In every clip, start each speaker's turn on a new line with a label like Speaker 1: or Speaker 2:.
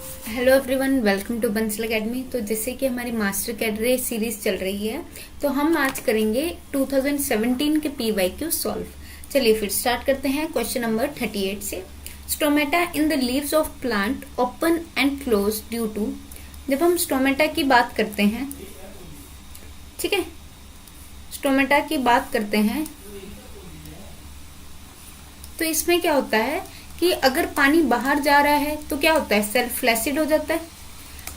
Speaker 1: Hello everyone, welcome to Bansal academy. तो जैसे कि हमारी मास्टर कैडरे सीरीज चल रही है, तो हम आज करेंगे 2017 के पीवाईक्यू सॉल्व। चलिए फिर स्टार्ट करते हैं क्वेश्चन नंबर 38 से। Stomata in the leaves of plant open and close due to. जब हम स्टोमेटा की बात करते हैं, ठीक है, स्टोमेटा की बात करते हैं तो इसमें क्या होता है कि अगर पानी बाहर जा रहा है तो क्या होता है, सेल फ्लैसिड हो जाता है।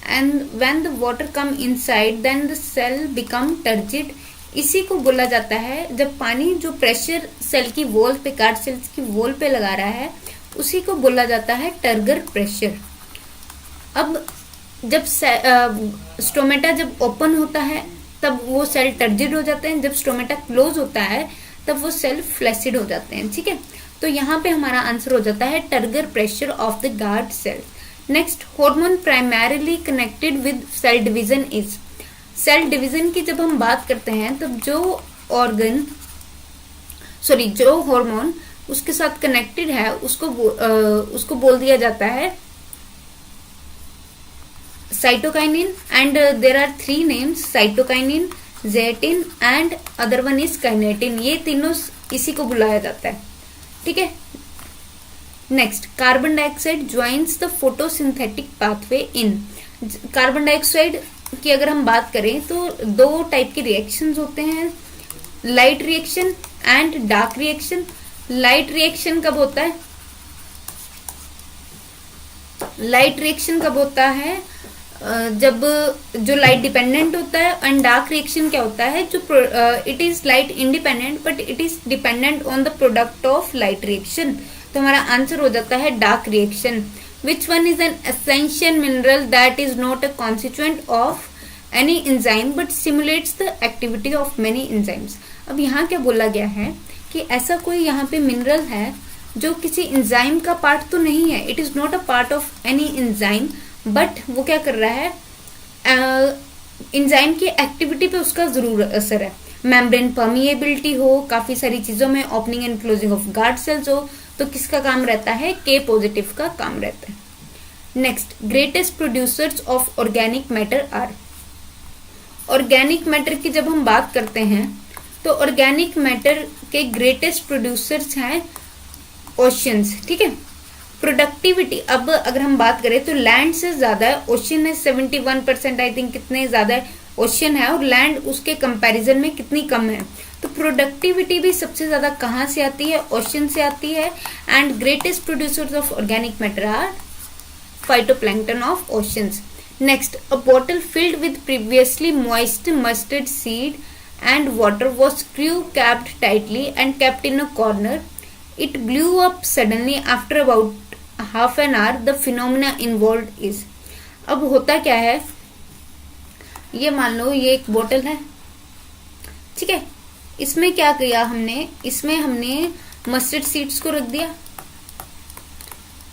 Speaker 1: And when the water come inside then the cell become turgid. इसी को बोला जाता है, जब पानी जो प्रेशर सेल की वॉल पे, कार्ड सेल्स की वॉल पे लगा रहा है, उसी को बोला जाता है टर्गर प्रेशर। अब जब स्टोमेटा जब ओपन होता है तब वो सेल टर्जिड हो जाते हैं, जब स्टोमेटा क्लोज होता है तब वो सेल फ्लैसिड हो जाते हैं। ठीक है, तो यहाँ पे हमारा आंसर हो जाता है turgor pressure of the guard cell. Next, hormone primarily connected with cell division is. Cell division की जब हम बात करते हैं तब जो हार्मोन उसके साथ कनेक्टेड है उसको बोल दिया जाता है cytokinin. And there are 3 names, cytokinin, zeatin and other one is kinetin. ये तीनों इसी को बुलाया जाता है। ठीक है, next, carbon dioxide joins the photosynthetic pathway in. Carbon dioxide की अगर हम बात करें तो 2 टाइप के रिएक्शंस होते हैं, light reaction and dark reaction. Light reaction कब होता है, लाइट रिएक्शन कब होता है जब जो लाइट डिपेंडेंट होता है। एंड डार्क रिएक्शन क्या होता है, जो it is light independent but it is dependent on the product of light reaction. तो हमारा आंसर हो जाता है dark reaction. Which one is an essential mineral that is not a constituent of any enzyme but simulates the activity of many enzymes. अब यहाँ क्या बोला गया है कि ऐसा कोई यहाँ पे मिनरल है जो किसी एंजाइम का पार्ट तो नहीं है, it is not a part of any enzyme, but वो क्या कर रहा है, एंजाइम की एक्टिविटी पे उसका जरूर असर है। मेम्ब्रेन परमिएबिलिटी हो, काफी सारी चीजों में opening and closing of guard cells हो, तो किसका काम रहता है, के पॉजिटिव का काम रहता है। Next, greatest producers of organic matter are. Organic matter की जब हम बात करते हैं तो ऑर्गेनिक मैटर के ग्रेटेस्ट प्रोड्यूसर्स हैं ओशियंस। ठीक है, प्रोडक्टिविटी अब अगर हम बात करें तो लैंड से ज्यादा है, ओशियन है 71%, आई थिंक कितने ज्यादा ओशियन है और लैंड उसके कंपैरिजन में कितनी कम है। तो प्रोडक्टिविटी भी सबसे ज्यादा कहाँ से आती है, ओशियन से आती है। And greatest producers of organic matter are phytoplankton of oceans. Next, a bottle filled with previously moist mustard seed and water was screw capped tightly and kept in a corner. It blew up suddenly after about half an hour. The phenomena involved is. अब होता क्या है, ये मान लो ये एक बोतल है, ठीक है, इसमें क्या किया हमने, इसमें हमने मस्टर्ड सीड्स को रख दिया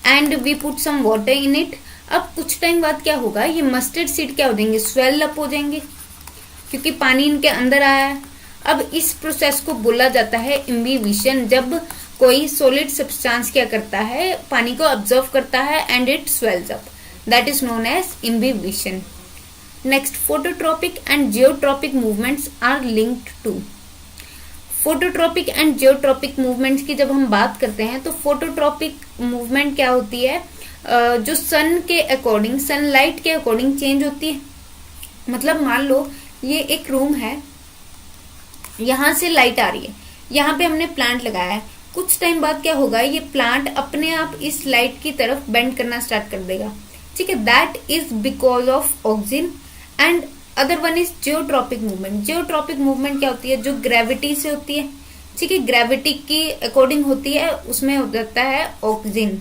Speaker 1: and we put some water in it. अब कुछ टाइम बाद क्या होगा, ये मस्टर्ड सीड क्या हो जाएंगे, स्वेल अप हो जाएंगे क्योंकि पानी इनके अंदर आया है। अब इस प्रोसेस को बोला जाता है इम्बिबिशन। जब कोई सॉलिड सब्सटेंस क्या करता है, पानी को ऑब्जर्व करता है and it swells up, that is known as imbibition. Next, phototropic and geotropic movements are linked to. Phototropic and geotropic movements की जब हम बात करते हैं तो फोटोट्रोपिक मूवमेंट क्या होती है, जो सन के अकॉर्डिंग, सनलाइट के अकॉर्डिंग चेंज होती है। मतलब मान लो ये एक रूम है, यहां से लाइट आ रही है, यहाँ पे हमने प्लांट लगाया है, कुछ टाइम बाद क्या होगा, ये प्लांट अपने आप इस लाइट की तरफ बेंड करना स्टार्ट कर देगा। ठीक है, that is because of oxygen. And other one is geotropic movement. Geotropic movement क्या होती है, जो ग्रेविटी से होती है, ठीक है, ग्रेविटी की अकॉर्डिंग होती है, उसमें हो जाता है ऑक्सीजन।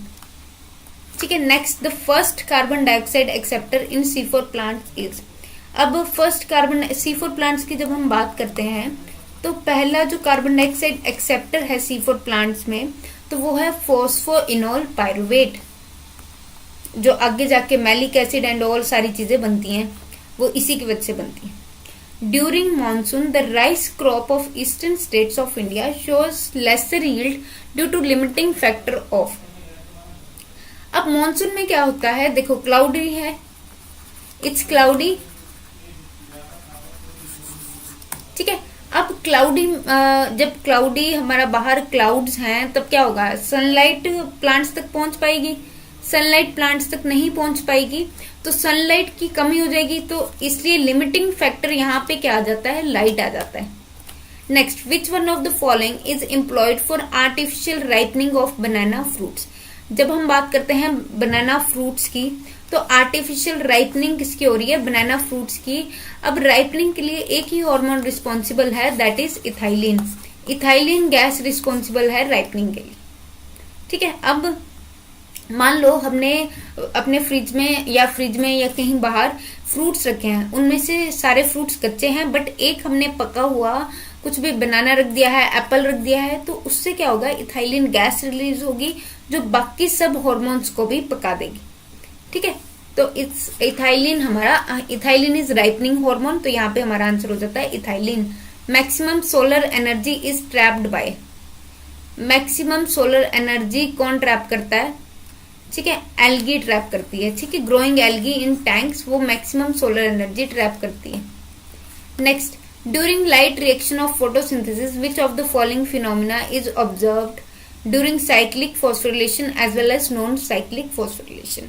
Speaker 1: ठीक है, next, the first carbon dioxide acceptor in C4 plants is. अब फर्स्ट कार्बन C4 प्लांट्स की जब हम बात करते हैं तो पहला जो कार्बन डाइऑक्साइड एक्सेप्टर है C4 प्लांट्स में, तो वो है फॉस्फोइनोल पायरुवेट, जो आगे जाके मैलिक एसिड एंड ऑल सारी चीजें बनती हैं, वो इसी की वजह से बनती हैं। During monsoon the rice crop of eastern states of India shows lesser yield due to limiting factor of. अब मॉनसून में क्या होता है, देखो क्लाउडी है, इट्स क्लाउडी, ठीक है। अब क्लाउडी, जब क्लाउडी हमारा बाहर क्लाउड्स हैं तब क्या होगा, सनलाइट प्लांट्स तक पहुंच पाएगी, सनलाइट प्लांट्स तक नहीं पहुंच पाएगी, तो सनलाइट की कमी हो जाएगी, तो इसलिए लिमिटिंग फैक्टर यहाँ पे क्या आ जाता है, लाइट आ जाता है। Next, which one of the following is employed for artificial ripening of banana fruits. जब हम बात करते हैं बनाना फ्रूट्स की, तो आर्टिफिशियल राइपनिंग किसकी हो रही है, बनाना फ्रूट्स की। अब राइपनिंग के लिए एक ही हार्मोन रिस्पॉन्सिबल है, that is ethylene. Ethylene gas responsible है राइपनिंग के लिए, ठीक है। अब मान लो हमने अपने फ्रिज में या कहीं बाहर फ्रूट्स रखे हैं, उनमें से सारे फ्रूट्स कच्चे हैं, बट एक हमने पका हुआ कुछ भी बनाना रख दिया है, एप्पल रख दिया है, तो उससे क्या होगा, इथाइलिन गैस रिलीज होगी जो बाकी सब हॉर्मोन्स को भी पका देगी, ठीक है। तो इथाइलिन हमारा, इथाइलिन इज राइपनिंग हार्मोन, तो यहाँ पे हमारा आंसर हो जाता है ethylene. Maximum solar energy is trapped bye, maximum solar energy कौन ट्रैप करता है, ठीक है, एल्गी ट्रैप करती है, ठीक है, ग्रोइंग एल्गी इन टैंक्स, वो मैक्सिमम सोलर एनर्जी ट्रैप करती है। Next, during light reaction of photosynthesis which of the following phenomena is observed during cyclic phosphorylation as well as non cyclic phosphorylation.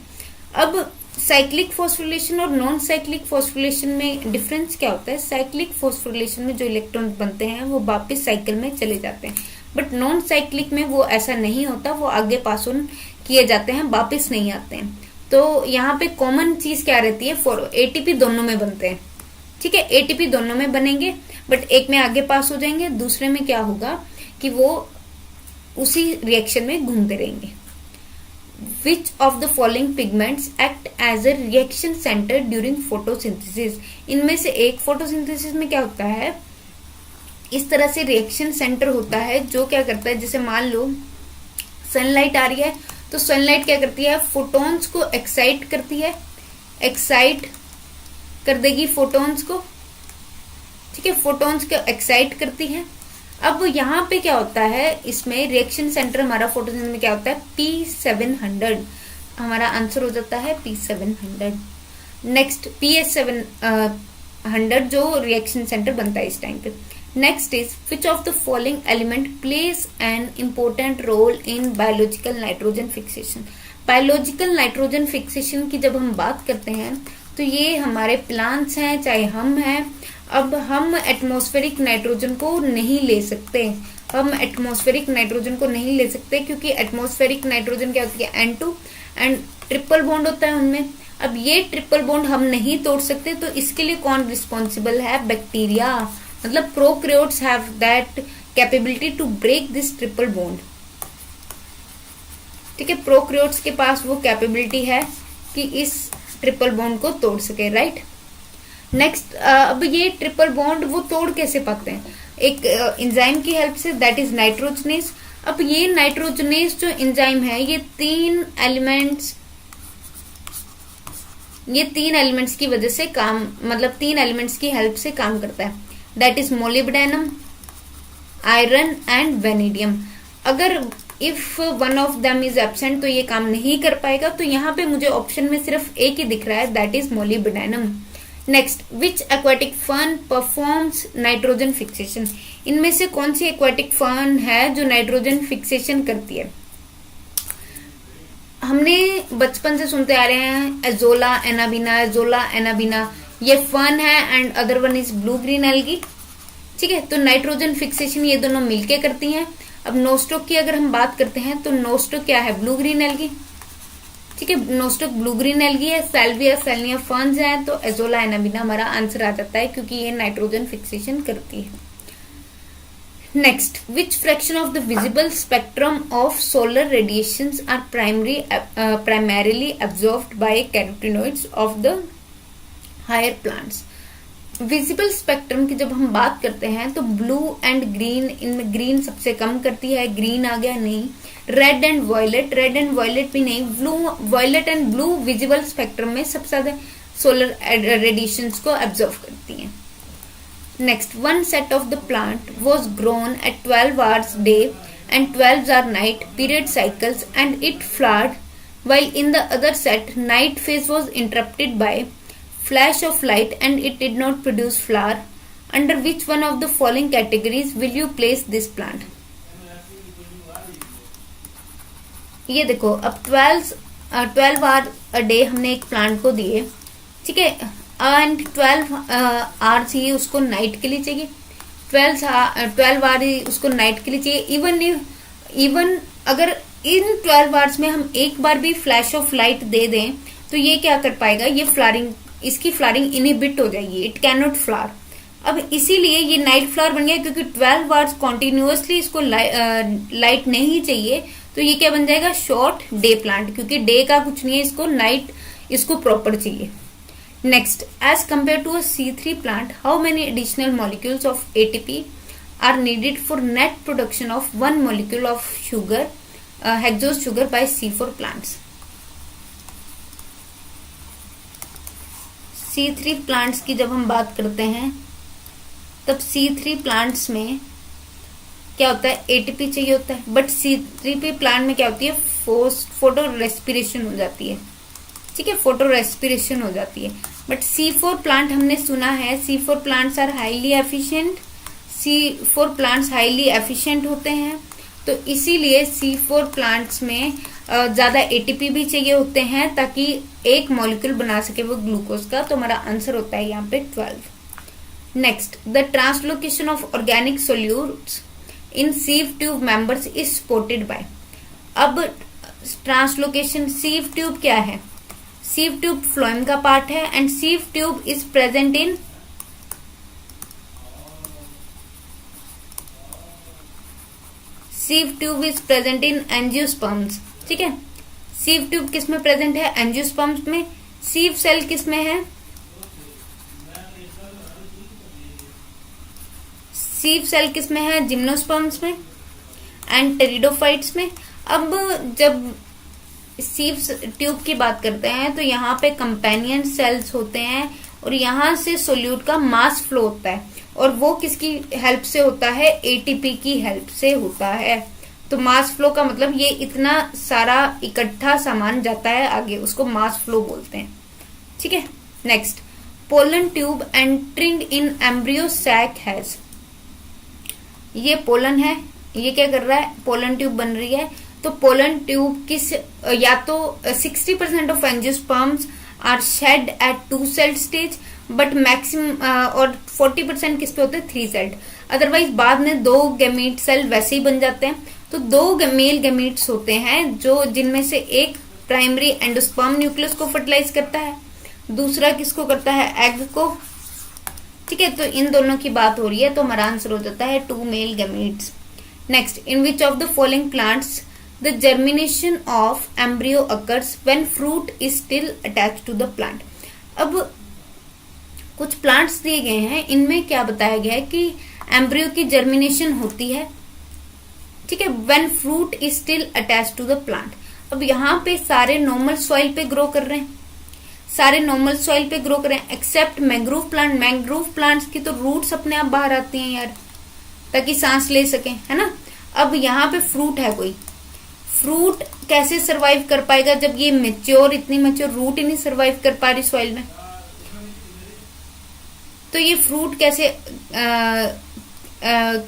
Speaker 1: अब cyclic phosphorylation और non cyclic phosphorylation में difference क्या होता है, cyclic phosphorylation में जो इलेक्ट्रॉन्स बनते हैं वो वापस साइकिल में चले जाते हैं, बट नॉन साइक्लिक में वो ऐसा नहीं होता, वो आगे पास ऑन किए जाते हैं, वापस नहीं आते हैं। तो यहाँ पे कॉमन चीज क्या रहती है, एटीपी दोनों में बनते हैं, ठीक है, एटीपी दोनों में बनेंगे, बट एक में आगे पास हो जाएंगे, दूसरे में क्या होगा कि वो उसी रिएक्शन में घूमते रहेंगे। Which of the following pigments act as a reaction center during photosynthesis? इनमें से एक, फोटोसिंथेसिस में क्या होता है, इस तरह से रिएक्शन सेंटर होता है जो क्या करता है, जैसे मान लो सनलाइट आ रही है, तो सनलाइट क्या करती है, फोटॉन्स को एक्साइट करती है, एक्साइट कर देगी फोटॉन्स को, ठीक है, फोटॉन्स को एक्साइट करती है। अब यहाँ पे क्या होता है, इसमें रिएक्शन सेंटर हमारा फोटोसिंथेसिस में क्या होता है, P700, हमारा आंसर हो जाता है P700। नेक्स्ट, PS700 जो रिएक्शन सेंटर बनता है इस टाइम पे। Next is which of the following element plays an important role in biological nitrogen fixation. Biological nitrogen fixation की जब हम बात करते हैं तो ये हमारे प्लांट्स हैं चाहे हम हैं। अब हम एटमॉस्फेरिक नाइट्रोजन को नहीं ले सकते, हम एटमॉस्फेरिक नाइट्रोजन को नहीं ले सकते क्योंकि एटमॉस्फेरिक नाइट्रोजन क्या होती है, N2 एंड ट्रिपल बॉन्ड होता है उनमें। अब ये ट्रिपल बॉन्ड हम नहीं तोड़ सकते, तो इसके लिए कौन रिस्पॉन्सिबल है, बैक्टीरिया, मतलब prokaryotes have that capability to break this triple bond, ठीक है, प्रोकैरियोट्स के पास वो कैपेबिलिटी है कि इस ट्रिपल बॉन्ड को तोड़ सके, राइट। नेक्स्ट, अब ये ट्रिपल बॉन्ड वो तोड़ कैसे पाते हैं, एक एंजाइम की हेल्प से, दैट इज नाइट्रोजनेज। अब ये नाइट्रोजनेज जो एंजाइम है ये तीन एलिमेंट्स की वजह से काम, मतलब तीन एलिमेंट्स की हेल्प से काम करता है, that is molybdenum, iron and vanadium. अगर if one of them is absent तो ये काम नहीं कर पाएगा, तो यहाँ पे मुझे ऑप्शन में सिर्फ एक ही दिख रहा है, that is molybdenum. Next, which aquatic fern performs nitrogen fixation. इनमें से कौन सी एक्वाटिक फर्न है जो नाइट्रोजन फिक्सेशन करती है। हमने बचपन से सुनते आ रहे हैं एजोला एनाबिना, एजोला एनाबिना, ये फर्न है, and other one is blue green algae, ठीक है। तो नाइट्रोजन फिक्सेशन ये दोनों मिलके करती हैं। अब नोस्टोक की अगर हम बात करते हैं तो नोस्टोक क्या है, ब्लू ग्रीन एल्गी, ठीक है, नोस्टोक ब्लू ग्रीन एल्गी है। सैल्विया सैलिनिया फर्न्स है, तो एजोला एनाबिना हमारा आंसर आ जाता है क्योंकि ये नाइट्रोजन फिक्सेशन करती है। Next, which fraction of the visible spectrum of solar radiations are primarily absorbed by carotenoids of the higher plants. Visible spectrum की जब हम बात करते हैं तो ब्लू एंड ग्रीन, इनमें ग्रीन सबसे कम करती है, ग्रीन आ गया नहीं। रेड एंड वायलेट भी नहीं, blue, violet and blue visible spectrum में सबसे ज्यादा सोलर रेडिएशंस को एब्जॉर्व करती हैं। Next, one set of the plant was grown at 12 hours day and 12 hour night period cycles and it flowered while in the other set night phase was interrupted by flash of light and it did not produce flower. Under which one of the following categories will you place this plant? ये देखो, अब 12 our a day हमने एक plant को दिए, ठीक है, and 12 hours ही उसको नाइट के लिए चाहिए, 12 आवर ही उसको नाइट के लिए चाहिए। इवन अगर इन 12 आवर्स में हम एक बार भी फ्लैश ऑफ लाइट दे दें तो ये क्या कर पाएगा, ये इसकी फ्लावरिंग इनहिबिट हो जाएगी, इट कैन नॉट फ्लावर। अब इसीलिए ये नाइट फ्लावर बन गया, क्योंकि 12 आवर्स कॉन्टिन्यूअसली इसको लाइट नहीं चाहिए, तो ये क्या बन जाएगा, शॉर्ट डे प्लांट, क्योंकि डे का कुछ नहीं है, इसको नाइट इसको प्रॉपर चाहिए। Next, as compare to a C3 plant how many additional molecules of ATP are needed for net production of 1 molecule of sugar hexose sugar by C4 plants. C3 plants की जब हम बात करते हैं तब C3 plants में क्या होता है, ATP चाहिए होता है, बट C3 प्लांट में क्या होती है, फोटो रेस्पिरेशन हो जाती है, ठीक है, फोटो रेस्पिरेशन हो जाती है। बट C4 प्लांट हमने सुना है, C4 plants are highly efficient, C4 plants highly efficient होते हैं, तो इसीलिए C4 प्लांट्स में ज्यादा ATP भी चाहिए होते हैं ताकि एक मॉलिक्यूल बना सके वो ग्लूकोज का, तो हमारा आंसर होता है यहाँ पे 12। Next, the translocation of organic solutes in sieve tube members is supported by. अब ट्रांसलोकेशन, सीव ट्यूब क्या है, सीव ट्यूब फ्लोएम का पार्ट है and sieve tube is present in angiosperms, ठीक है। सीव ट्यूब किस में प्रेजेंट है, एंजियोस्पर्म्स में। सीव सेल किस में है, सीव सेल किस में है, जिम्नोस्पर्म्स में एंड टेरिडोफाइट्स में। अब जब सीव ट्यूब की बात करते हैं तो यहाँ पे कंपेनियन सेल्स होते हैं और यहाँ से सोल्यूट का मास फ्लो होता है, और वो किसकी हेल्प से होता है, ATP की हेल्प से होता है। तो मास फ्लो का मतलब ये इतना सारा इकट्ठा सामान जाता है आगे, उसको मास फ्लो बोलते हैं, ठीक है। Next, pollen tube entering in embryo sac has. ये पोलन है, ये क्या कर रहा है, पोलन ट्यूब बन रही है। तो पोलन ट्यूब किस, या तो 60% of angiosperms are shed at 2 celled stage, but maximum और 40% किस पे होते हैं, 3 सेल्ड। अदरवाइज बाद में 2 गैमीट सेल वैसे ही बन जाते हैं। तो 2 मेल गैमीट्स होते हैं जो जिनमें से एक प्राइमरी एंडोस्पर्म न्यूक्लियस को फर्टिलाइज करता है, दूसरा किसको करता है, एग को, ठीक है। तो इन दोनों की बात हो रही है, तो हमारा आंसर हो जाता है 2 male gametes. Next, in which of the following plants the germination of embryo occurs when fruit is still attached to the plant. अब कुछ प्लांट्स दिए गए हैं, इनमें क्या बताया गया है कि एम्ब्रियो की जर्मिनेशन होती है, ठीक है, when fruit is still attached to the plant. अब यहाँ पे सारे नॉर्मल सॉइल पे ग्रो कर रहे हैं, सारे नॉर्मल सॉइल पे ग्रो कर रहे हैं except mangrove plant. Mangrove plants की तो रूट्स अपने आप बाहर आती हैं यार, ताकि सांस ले सकें, है ना। अब यहाँ पे फ्रूट है, कोई फ्रूट कैसे सरवाइव कर पाएगा जब ये इतनी मेच्योर रूट ही नहीं सरवाइव कर पा रही सॉइल में। तो ये फ्रूट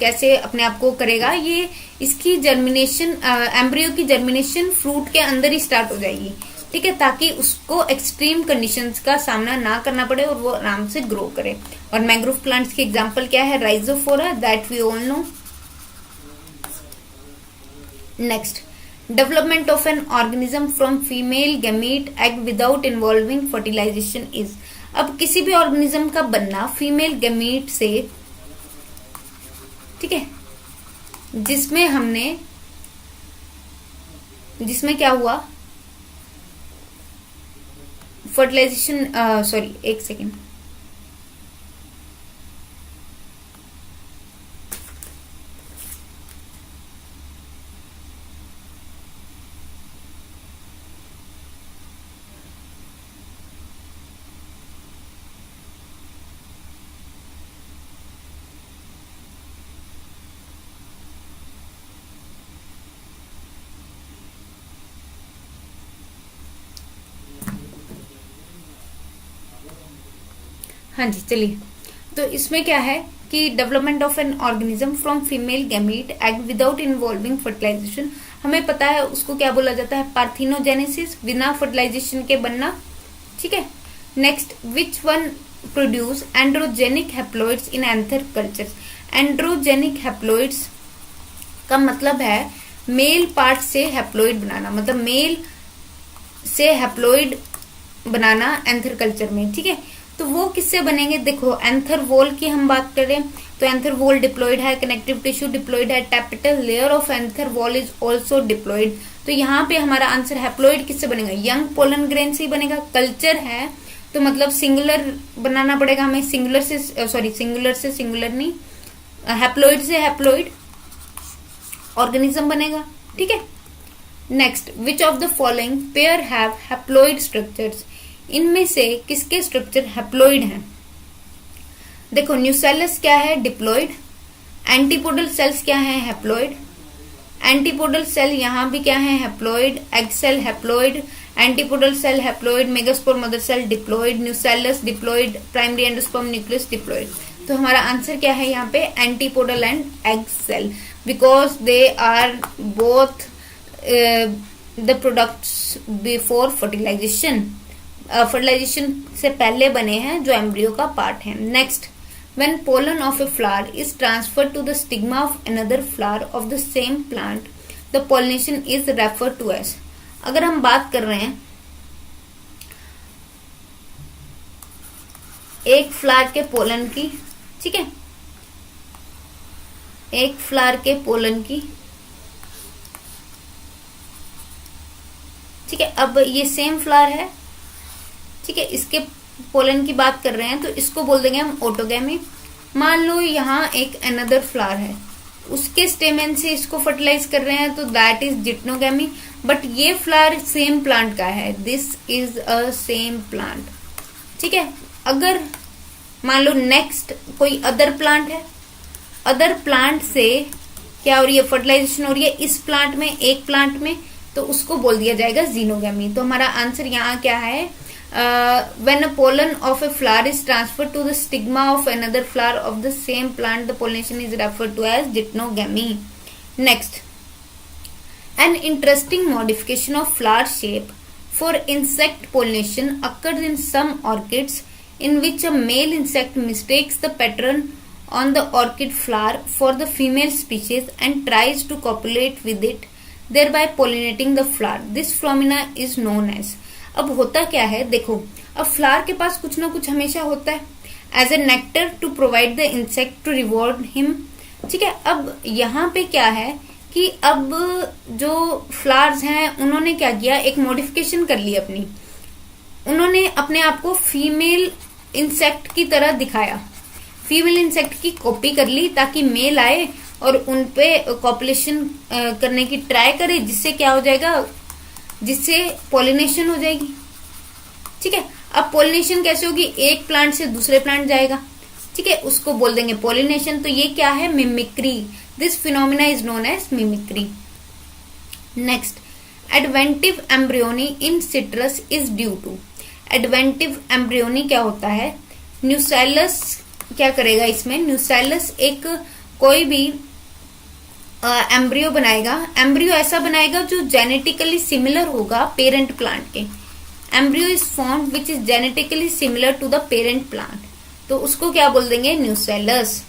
Speaker 1: कैसे अपने आप को करेगा, ये इसकी जर्मिनेशन, एम्ब्रियो की जर्मिनेशन फ्रूट के अंदर ही स्टार्ट हो जाएगी, ठीक है, ताकि उसको एक्सट्रीम कंडीशंस का सामना ना करना पड़े और वो आराम से ग्रो करे। और मैंग्रोव प्लांट्स की एग्जांपल क्या है, rhizophora, that we all know. Next, development of an organism from female gamete egg without involving fertilization is. अब किसी भी ऑर्गेनिज्म का बनना फीमेल गैमीट से, ठीक है, जिसमें क्या हुआ, फर्टिलाइजेशन, सॉरी एक सेकेंड, हाँ जी चलिए, तो इसमें क्या है कि development of an organism from female gamete egg without involving fertilization, हमें पता है उसको क्या बोला जाता है, पार्थिनोजेनेसिस, बिना फर्टिलाइजेशन के बनना। ठीक है, next, which one produce androgenic haploids in anther culture. Androgenic haploids का मतलब है मेल पार्ट से हैप्लॉइड बनाना, मतलब मेल से हैप्लॉइड बनाना एंथर कल्चर में। ठीक है, तो वो किससे बनेंगे, देखो एंथर वॉल की हम बात करें तो एंथर वॉल डिप्लॉइड है, कनेक्टिव टिश्यू डिप्लॉइड है, tapetal layer of anther wall is also diploid. तो यहाँ पे हमारा आंसर हैप्लॉइड किससे बनेगा, यंग पोलन ग्रेन से ही बनेगा। कल्चर है तो मतलब सिंगुलर बनाना पड़ेगा हमें, सिंगुलर से सिंगुलर नहीं, हैप्लॉइड से हैप्लॉइड ऑर्गेनिज्म बनेगा। ठीक है, next, which of the following pair have haploid structures, इनमें से किसके स्ट्रक्चर हैप्लॉइड हैं। देखो न्यूसेलस क्या है, डिप्लॉइड। एंटीपोडल सेल्स क्या है, हैप्लॉइड। एंटीपोडल सेल यहाँ भी क्या है, haploid. Egg cell haploid, antipodal cell haploid, megaspore mother cell diploid, nucellus diploid, primary endosperm nucleus diploid. तो हमारा आंसर क्या है यहाँ पे, antipodal and egg cell, because they are both the products before fertilization, fertilization से पहले बने हैं, जो एम्ब्रियो का पार्ट है। Next, when pollen of a flower is transferred to the stigma of another flower of the same plant, the pollination is referred to as. अगर हम बात कर रहे हैं एक फ्लावर के पोलन की, ठीक है, एक फ्लावर के पोलन की, ठीक है, अब ये सेम फ्लावर है, ठीक है, इसके पोलन की बात कर रहे हैं तो इसको बोल देंगे हम ऑटोगैमी। मान लो यहाँ एक अनदर फ्लावर है, उसके स्टेमेन से इसको फर्टिलाइज कर रहे हैं तो दैट इज जिटनोगैमी, बट ये फ्लावर सेम प्लांट का है, this is a same plant. ठीक है, अगर मान लो नेक्स्ट कोई अदर प्लांट है, अदर प्लांट से क्या हो रही है, फर्टिलाइजेशन हो रही है इस प्लांट में, एक प्लांट में, तो उसको बोल दिया जाएगा जीनोगैमी। तो हमारा आंसर यहाँ क्या है, when a pollen of a flower is transferred to the stigma of another flower of the same plant, the pollination is referred to as geitonogamy. Next, an interesting modification of flower shape for insect pollination occurs in some orchids, in which a male insect mistakes the pattern on the orchid flower for the female species and tries to copulate with it, thereby pollinating the flower. This phenomena is known as। अब होता क्या है, देखो अब flower के पास कुछ ना कुछ हमेशा होता है, as a nectar to provide the insect to reward him. ठीक है, अब यहाँ पे क्या है कि अब जो फ्लावर्स हैं उन्होंने क्या किया, एक मॉडिफिकेशन कर ली अपनी, उन्होंने अपने आप को फीमेल इंसेक्ट की तरह दिखाया, फीमेल इंसेक्ट की कॉपी कर ली ताकि मेल आए और उनपे कॉपुलेशन करने की ट्राई करे, जिससे क्या हो जाएगा, जिससे पॉलिनेशन हो जाएगी। ठीक है, अब पॉलिनेशन कैसे होगी, एक प्लांट से दूसरे प्लांट जाएगा, ठीक है, उसको बोल देंगे पॉलिनेशन। तो ये क्या है, mimicry. This phenomena is known as mimicry. Next, adventive embryony in citrus is due to. Adventive embryony क्या होता है, न्यूसेलस क्या करेगा इसमें, न्यूसेलस एक कोई भी एम्ब्रियो बनाएगा, एम्ब्रियो ऐसा बनाएगा जो जेनेटिकली सिमिलर होगा पेरेंट प्लांट के। Embryo is formed which is genetically similar to the parent plant, तो उसको क्या बोल देंगे, nucellus.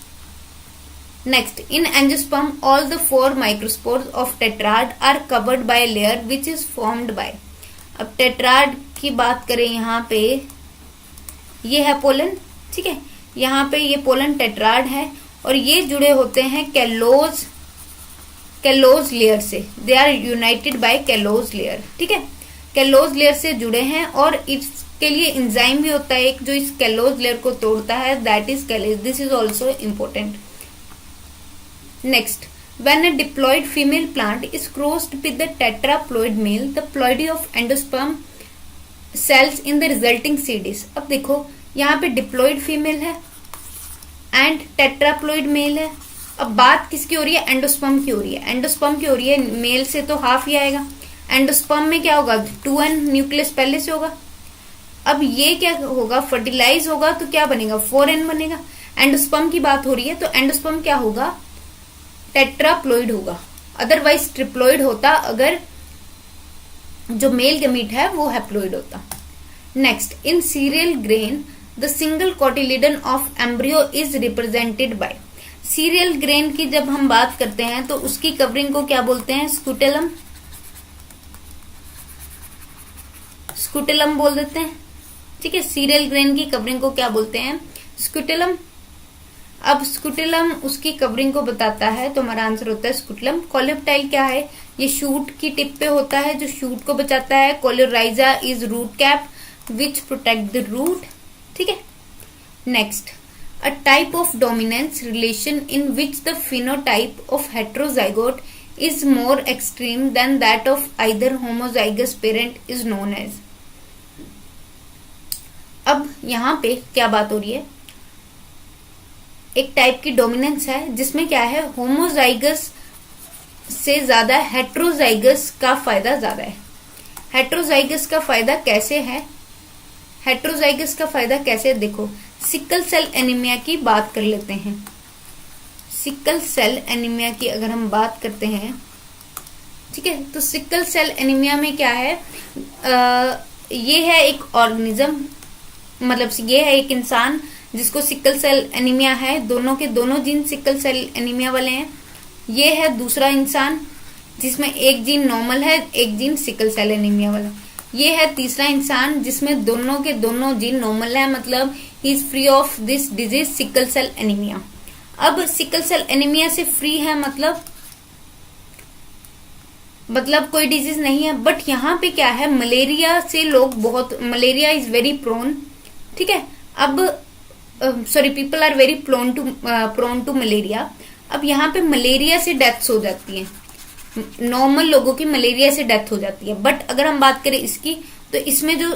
Speaker 1: Next, in angiosperm all the 4 microspores of tetrad are covered by layer which is formed by. अब tetrad की बात करें, यहाँ पे ये है पोलन, ठीक है, यहाँ पे ये पोलन टेट्राड है और ये जुड़े होते हैं कैलोज लेयर से, they are united by callose layer. ठीक है, कैलोज लेयर से जुड़े हैं और इसके लिए एंजाइम भी होता है एक जो इस कैलोज लेयर को तोड़ता है, that is callase. This is also important. Next, when a diploid female plant is crossed with the tetraploid male, the ploidy of endosperm cells in the resulting seed is. अब देखो यहाँ पे diploid female है and tetraploid male है। अब बात किसकी हो रही है, एंडोस्पर्म की हो रही है, एंडोस्पर्म की हो रही है, मेल से तो हाफ ही आएगा। एंडोस्पर्म में क्या होगा, 2n न्यूक्लियस पहले से होगा। अब ये क्या होगा, फर्टिलाइज होगा तो क्या बनेगा, 4n बनेगा। एंडोस्पर्म की बात हो रही है तो एंडोस्पर्म क्या होगा, टेट्राप्लॉइड होगा, अदरवाइज ट्रिप्लॉइड होता अगर जो मेल गमीट है वो हैप्लॉइड होता। Next, in serial grain the single cotyledon of embryo is represented by. Serial grain की जब हम बात करते हैं तो उसकी कवरिंग को क्या बोलते हैं, स्कूटेलम, स्कूटेलम बोल देते हैं। ठीक है, सीरियल ग्रेन की कवरिंग को क्या बोलते हैं, स्कूटेलम। अब स्कूटेलम उसकी कवरिंग को बताता है तो हमारा आंसर होता है स्कूटेलम। कॉलियोप्टाइल क्या है, ये शूट की टिप पे होता है जो शूट को बचाता है। Coleorhiza is root cap which protect the root. ठीक है, next, a type of dominance relation in which the phenotype of heterozygote is more extreme than that of either homozygous parent is known as. अब यहां पे क्या बात हो रही है, एक टाइप की डोमिनेंस है जिसमें क्या है, होमोजाइगस से ज्यादा हेट्रोजाइगस का फायदा ज्यादा है। हेट्रोजाइगस का फायदा कैसे है, हेट्रोजाइगस का फायदा कैसे है, देखो सिकल सेल एनीमिया की बात कर लेते हैं। सिकल सेल एनीमिया की अगर हम बात करते हैं, ठीक है, तो सिकल सेल एनीमिया में क्या है, ये है एक ऑर्गेनिज्म, मतलब ये है एक इंसान जिसको सिकल सेल एनीमिया है, दोनों के दोनों जीन सिकल सेल एनीमिया वाले हैं। ये है दूसरा इंसान जिसमें एक जीन नॉर्मल है, एक जीन सिकल सेल एनीमिया वाला। ये है तीसरा इंसान जिसमें दोनों के दोनों जीन नॉर्मल है, मतलब he is free of this disease sickle cell anaemia. अब सिकल सेल एनीमिया से फ्री है मतलब कोई डिजीज नहीं है, बट यहाँ पे क्या है, मलेरिया से लोग बहुत, मलेरिया इज वेरी प्रोन। ठीक है, अब sorry, people are very prone to malaria. अब यहाँ पे मलेरिया से डेथ्स हो जाती है, नॉर्मल लोगों की मलेरिया से डेथ हो जाती है। बट अगर हम बात करें इसकी, तो इसमें जो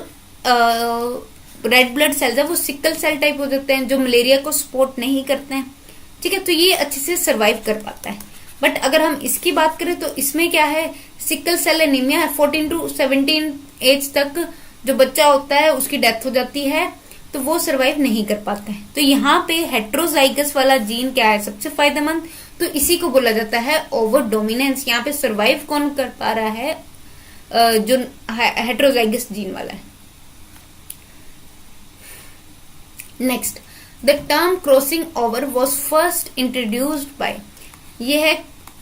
Speaker 1: रेड ब्लड सेल्स है वो सिकल सेल टाइप हो जाते हैं जो मलेरिया को सपोर्ट नहीं करते हैं। ठीक है, तो ये अच्छे से सरवाइव कर पाता है। बट अगर हम इसकी बात करें तो इसमें क्या है, सिकल सेल एनीमिया है, 14 to 17 एज तक जो बच्चा होता है उसकी डेथ हो जाती है, तो वो सरवाइव नहीं कर पाता है। तो यहाँ पे हेट्रोजाइगस वाला जीन क्या है, सबसे फायदेमंद, तो इसी को बोला जाता है ओवर डोमिनेंस। यहाँ पे सरवाइव कौन कर पा रहा है, जो हेट्रोजाइगस जीन वाला है। Next, the term crossing over was first introduced by, ये है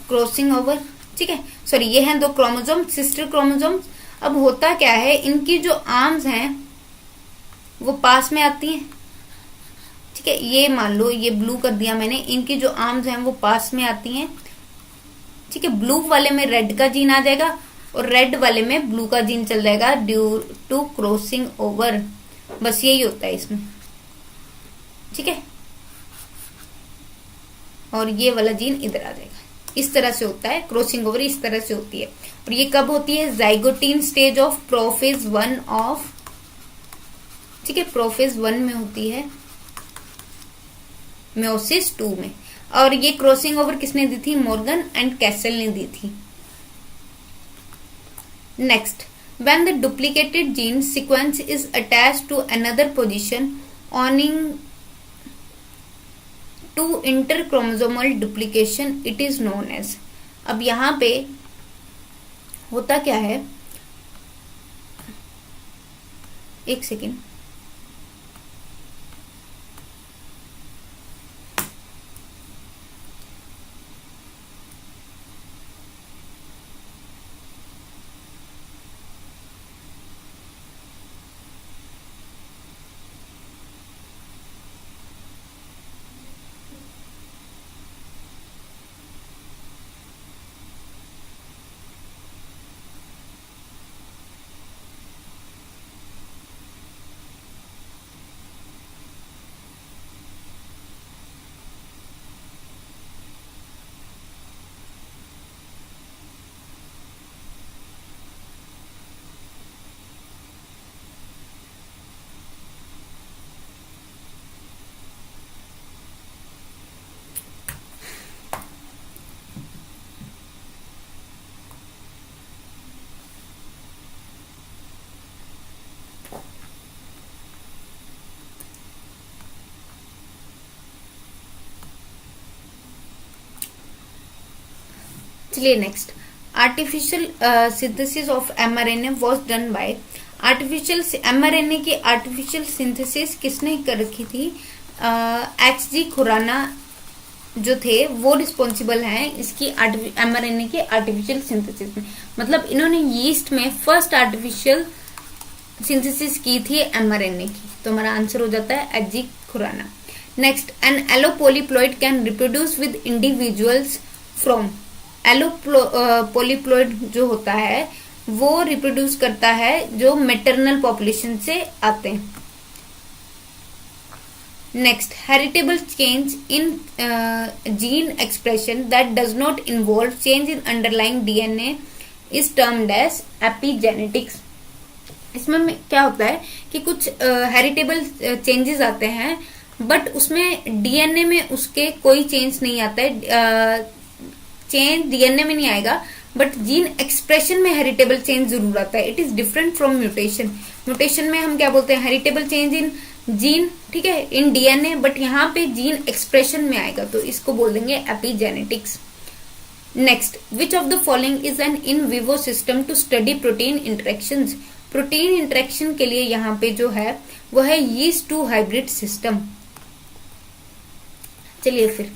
Speaker 1: क्रॉसिंग ओवर। ठीक है, सॉरी, ये है दो क्रोमोसोम, सिस्टर क्रोमोसोम। अब होता क्या है, इनकी जो आर्म्स हैं वो पास में आती हैं। ठीक है, ये मान लो ये ब्लू कर दिया मैंने, इनकी जो आर्म्स हैं वो पास में आती हैं। ठीक है, ब्लू वाले में रेड का जीन आ जाएगा और रेड वाले में ब्लू का जीन चल जाएगा ड्यू टू क्रॉसिंग ओवर। बस यही होता है इसमें। ठीक है, और ये वाला जीन इधर आ जाएगा। इस तरह से होता है क्रॉसिंग ओवर, इस तरह से होती है। और ये कब होती है, zygotene stage of prophase 1 of, ठीक है, प्रोफेज 1 में होती है, मेयोसिस 2 में। और ये क्रॉसिंग ओवर किसने दी थी, मॉर्गन एंड कैसल ने दी थी। Next, when the duplicated gene sequence is attached to another position owning to interchromosomal duplication it is known as. अब यहां पे होता क्या है, एक सेकेंड, चलिए next, artificial synthesis of mRNA was done by, artificial mRNA की आर्टिफिशियल सिंथेसिस किसने कर रखी थी? H.G. खुराना जो थे वो रिस्पॉन्सिबल हैं इसकी mRNA की आर्टिफिशियल सिंथेसिस में, मतलब इन्होंने यीस्ट में फर्स्ट आर्टिफिशियल सिंथेसिस की थी mRNA की, तो हमारा आंसर हो जाता है H.G. Khorana. Next, an allopolyploid can reproduce with individuals from, allopolyploid जो होता है वो रिप्रोड्यूस करता है जो मैटरनल पॉपुलेशन से आते हैं। Next, heritable change in gene expression that does not involve change in underlying DNA is termed as epigenetics. इसमें क्या होता है कि कुछ हेरिटेबल चेंजेस आते हैं बट उसमें डीएनए में उसके कोई चेंज नहीं आता है, चेंज डीएनए में नहीं आएगा बट जीन एक्सप्रेशन में हेरिटेबल चेंज जरूर आता है। It is different from mutation. Mutation में हम क्या बोलते हैं, हेरिटेबल चेंज इन जीन, ठीक है, इन डीएनए, बट यहाँ पे जीन एक्सप्रेशन में आएगा तो इसको बोल देंगे epigenetics. Next, which of the following is an in vivo system to study protein interactions, protein interaction के लिए यहाँ पे जो है वो है यीस्ट टू हाइब्रिड सिस्टम। चलिए फिर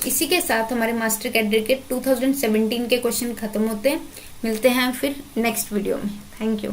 Speaker 1: इसी के साथ हमारे मास्टर कैडेट के 2017 के क्वेश्चन खत्म होते हैं। मिलते हैं फिर नेक्स्ट वीडियो में। Thank you.